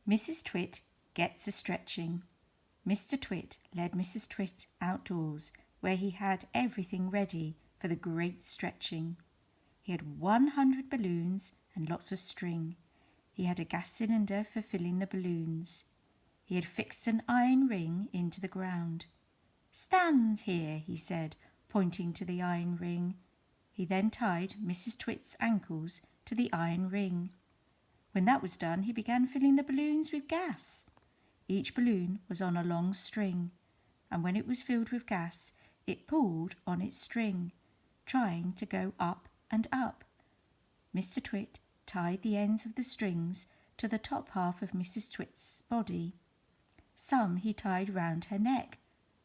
Mrs. Twit gets a stretching. Mr. Twit led Mrs. Twit outdoors, where he had everything ready for the great stretching. He had 100 balloons and lots of string. He had a gas cylinder for filling the balloons. He had fixed an iron ring into the ground. "Stand here," he said, pointing to the iron ring. He then tied Mrs. Twit's ankles to the iron ring. When that was done, he began filling the balloons with gas. Each balloon was on a long string, and when it was filled with gas, it pulled on its string, trying to go up and up. Mr. Twit tied the ends of the strings to the top half of Mrs. Twit's body. Some he tied round her neck,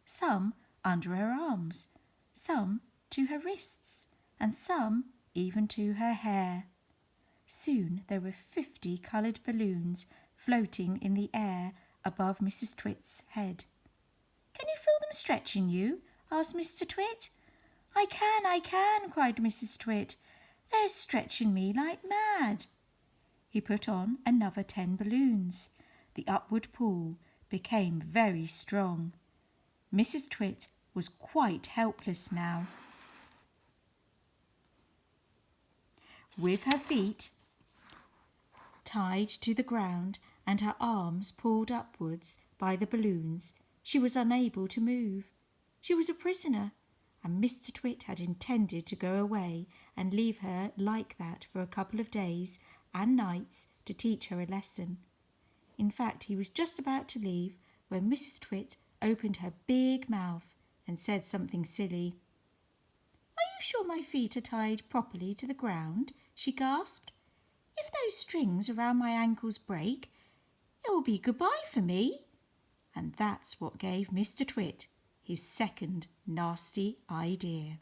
some under her arms, some to her wrists, and some even to her hair. Soon there were 50 coloured balloons floating in the air above Mrs. Twit's head. "Can you feel them stretching you?" asked Mr. Twit. I can," cried Mrs. Twit. "They're stretching me like mad." He put on another 10 balloons. The upward pull became very strong. Mrs. Twit was quite helpless now. With her feet tied to the ground and her arms pulled upwards by the balloons, she was unable to move. She was a prisoner, and Mr. Twit had intended to go away and leave her like that for a couple of days and nights to teach her a lesson. In fact, he was just about to leave when Mrs. Twit opened her big mouth and said something silly. "Are you sure my feet are tied properly to the ground?" she gasped. "If those strings around my ankles break, it will be goodbye for me." And that's what gave Mr. Twit his second nasty idea.